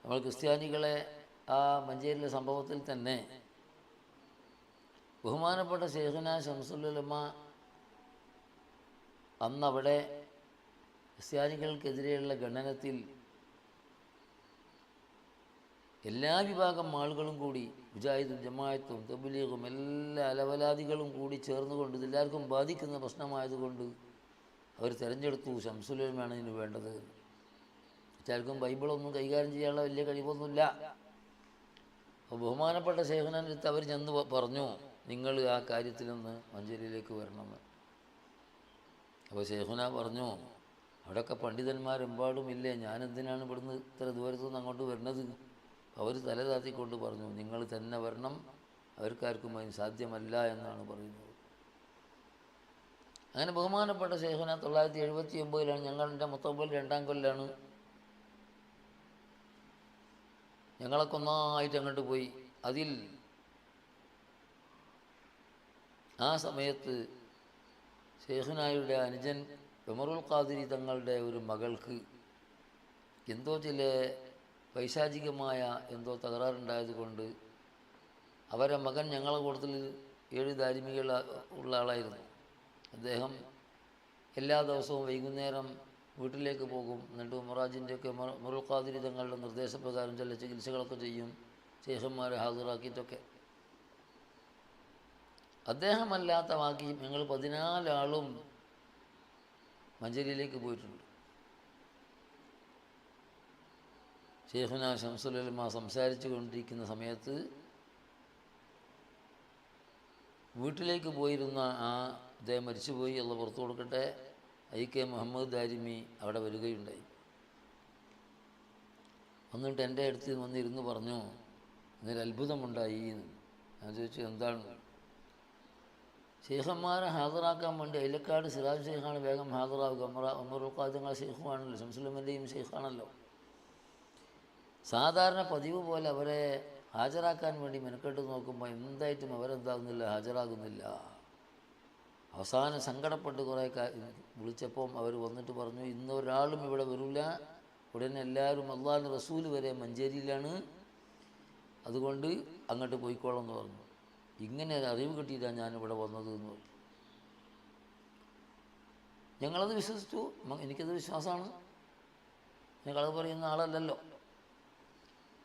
നമ്മൾ ക്രിസ്ത്യാനികളെ ആ മഞ്ചേരിയിലെ സംഭവത്തിൽ തന്നെ ബഹുമാനപ്പെട്ട ശൈഖുന ശംസുൽ ഉലമ അന്നവിടെ ക്രിസ്ത്യാനികൾക്കെതിരെയുള്ള ഖണ്ഡനത്തിൽ എല്ലാ വിഭാഗം ആളുകളും കൂടി മുജാഹിദും ജമാഅത്തും തബ്ലീഗും എല്ലാ അലവലാദികളും കൂടി ചേർന്നുകൊണ്ട് ഇതെല്ലാവർക്കും ബാധിക്കുന്ന പ്രശ്നമായതുകൊണ്ട് അവർ തിരഞ്ഞെടുത്തു ശംസുൽ ഉലമയാണ് ഇതിന് വേണ്ടത്. മറ്റാർക്കും ബൈബിളൊന്നും കൈകാര്യം ചെയ്യാനുള്ള വലിയ കഴിവൊന്നുമില്ല. അപ്പോൾ ബഹുമാനപ്പെട്ട ശൈഖുനാൻ്റെ അടുത്ത് അവർ ചെന്ന് പറഞ്ഞു, നിങ്ങൾ ആ കാര്യത്തിലൊന്ന് മഞ്ചേരിയിലേക്ക് വരണമെന്ന്. അപ്പോൾ ശൈഖുന പറഞ്ഞു, അവിടെയൊക്കെ പണ്ഡിതന്മാരെമ്പാടും ഇല്ലേ, ഞാനെന്തിനാണ് ഇവിടുന്ന് ഇത്ര ദൂരത്തുനിന്ന് അങ്ങോട്ട് വരുന്നത്? അവർ തല താത്തിക്കൊണ്ട് പറഞ്ഞു, നിങ്ങൾ തന്നെ വരണം, അവർക്കാർക്കും അതിന് സാധ്യമല്ല എന്നാണ് പറയുന്നത്. അങ്ങനെ ബഹുമാനപ്പെട്ട ശൈഖുന 979 ഞങ്ങളുടെ മുത്തവ്വൽ 2-ാം കൊല്ലാണ് ഞങ്ങളൊക്കെ ഒന്നായിട്ട് അങ്ങോട്ട് പോയി. അതിൽ ആ സമയത്ത് ശൈഖുനായുടെ അനുജൻ ഉമറുൽ ഖാദിരി തങ്ങളുടെ ഒരു മകൾക്ക് എന്തോ ചില പൈശാചികമായ എന്തോ തകരാറുണ്ടായതുകൊണ്ട് അവരെ മകൻ ഞങ്ങളെ കൂട്ടത്തിൽ 7 ദാരിമികൾ ഉള്ള ആളായിരുന്നു. അദ്ദേഹം എല്ലാ ദിവസവും വൈകുന്നേരം വീട്ടിലേക്ക് പോകും. എന്നിട്ട് ഉമറാജിൻ്റെയൊക്കെ ഉമറുൽ ഖാദിരി തങ്ങളുടെ നിർദ്ദേശപ്രകാരം ചില ചികിത്സകളൊക്കെ ചെയ്യും, ശൈഖന്മാരെ ഹാജരാക്കിയിട്ടൊക്കെ. അദ്ദേഹമല്ലാത്ത ബാക്കി ഞങ്ങൾ 14 ആളും മഞ്ചേരിയിലേക്ക് പോയിട്ടുണ്ട്. ശൈഖുന ശംസുൽ ഉലമ സംസാരിച്ചു കൊണ്ടിരിക്കുന്ന സമയത്ത് വീട്ടിലേക്ക് പോയിരുന്ന അദ്ദേഹം മരിച്ചുപോയി, അള്ള പുറത്തു കൊടുക്കട്ടെ, IK മുഹമ്മദ് ദാരിമി അവിടെ വരികയുണ്ടായി. എന്നിട്ട് എൻ്റെ അടുത്ത് വന്നിരുന്ന് പറഞ്ഞു, ഇന്നൊരു അത്ഭുതമുണ്ടായി എന്ന്. ഞാൻ ചോദിച്ചു, എന്താണ്? ശൈഖന്മാരെ ഹാജരാക്കാൻ വേണ്ടി അയിലക്കാട് സിറാജ് ശൈഖാണ് വേഗം ഹാജരാകുക. ഉമറുൽ ഖാദിരി തങ്ങളുടെ ശൈഖുമാണല്ലോ, ശംസുൽ ഉലമയുടെയും ശൈഖാണല്ലോ. സാധാരണ പതിവ് പോലെ അവരെ ഹാജരാക്കാൻ വേണ്ടി മെനക്കെട്ട് നോക്കുമ്പോൾ എന്തായിട്ടും അവരെന്താകുന്നില്ല, ഹാജരാകുന്നില്ല. അവസാനം സങ്കടപ്പെട്ട് കുറേ വിളിച്ചപ്പം അവർ വന്നിട്ട് പറഞ്ഞു, ഇന്നൊരാളും ഇവിടെ വരില്ല, ഉടനെ എല്ലാവരും അള്ളാഹുവിൻ്റെ റസൂൽ വരെ മഞ്ചേരിയിലാണ്, അതുകൊണ്ട് അങ്ങോട്ട് പോയിക്കോളാം എന്ന് പറഞ്ഞു. ഇങ്ങനെ അറിവ് കിട്ടിയിട്ടാണ് ഞാനിവിടെ വന്നത് എന്ന് പറഞ്ഞു. ഞങ്ങളത് വിശ്വസിച്ചു. എനിക്കത് വിശ്വാസമാണ്, ഞങ്ങളത് പറയുന്ന ആളല്ലല്ലോ.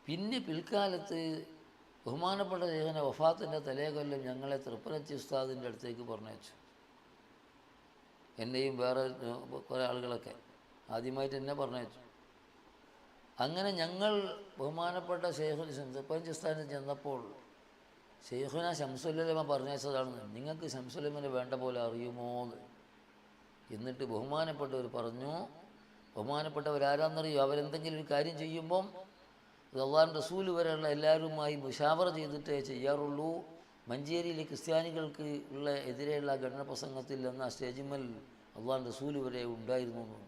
പിന്നെ പിൽക്കാലത്ത് ബഹുമാനപ്പെട്ട ശൈഖുന വഫാത്തിൻ്റെ തലേകൊല്ലം ഞങ്ങളെ തൃപ്പനച്ചി ഉസ്താദിൻ്റെ അടുത്തേക്ക് പറഞ്ഞയച്ചു. എന്നെയും വേറെ കുറേ ആളുകളൊക്കെ ആദ്യമായിട്ട് എന്നെ പറഞ്ഞയച്ചു. അങ്ങനെ ഞങ്ങൾ ബഹുമാനപ്പെട്ട തൃപ്പനച്ചി ഉസ്താദിന് ചെന്നപ്പോൾ ശൈഖുന ശംസുൽ ഉലമ പറഞ്ഞയച്ചതാണ്, നിങ്ങൾക്ക് ശംസുൽ ഉലമനെ വേണ്ട പോലെ അറിയുമോ എന്ന്. എന്നിട്ട് ബഹുമാനപ്പെട്ടവർ പറഞ്ഞു, ബഹുമാനപ്പെട്ടവരാരാന്നറിയോ, അവരെന്തെങ്കിലും ഒരു കാര്യം ചെയ്യുമ്പം അത് അള്ളാഹുവിൻ്റെ റസൂൽ വരെയുള്ള എല്ലാവരുമായി മുശാവറ ചെയ്തിട്ടേ ചെയ്യാറുള്ളൂ. മഞ്ചേരിയിലെ ക്രിസ്ത്യാനികൾക്ക് ഉള്ള എതിരെയുള്ള ഖണ്ഡന പ്രസംഗത്തിൽ എന്ന സ്റ്റേജിന്മേൽ അള്ളാഹുവിൻ്റെ റസൂൽ വരെ ഉണ്ടായിരുന്നു എന്ന്.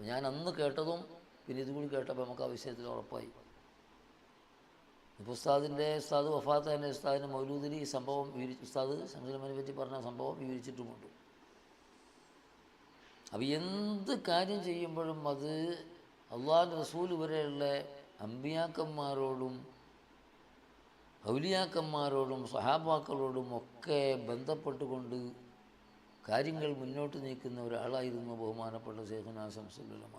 ഞാൻ അന്ന് കേട്ടതും പിന്നെ ഇതുകൂടി കേട്ടപ്പോൾ നമുക്ക് ആ വിഷയത്തിൽ ഉറപ്പായി. ഇപ്പോൾ ഉസ്താദ് വഫാത്താൻ്റെ ഉസ്താദിൻ്റെ മൗലൂദിൽ ഈ സംഭവം ഉസ്താദ് ശംസുൽ ഉലമയെ പറ്റി പറഞ്ഞ സംഭവം വിവരിച്ചിട്ടുമുണ്ട്. അപ്പോൾ എന്ത് കാര്യം ചെയ്യുമ്പോഴും അത് അള്ളാഹുവിൻ്റെ റസൂൽ വരെയുള്ള അമ്പിയാക്കന്മാരോടും ഔലിയാക്കന്മാരോടും സഹാബാക്കളോടും ഒക്കെ ബന്ധപ്പെട്ടുകൊണ്ട് കാര്യങ്ങൾ മുന്നോട്ട് നീക്കുന്ന ഒരാളായിരുന്നു ബഹുമാനപ്പെട്ട ശൈഖുന ശംസുൽ ഉലമ.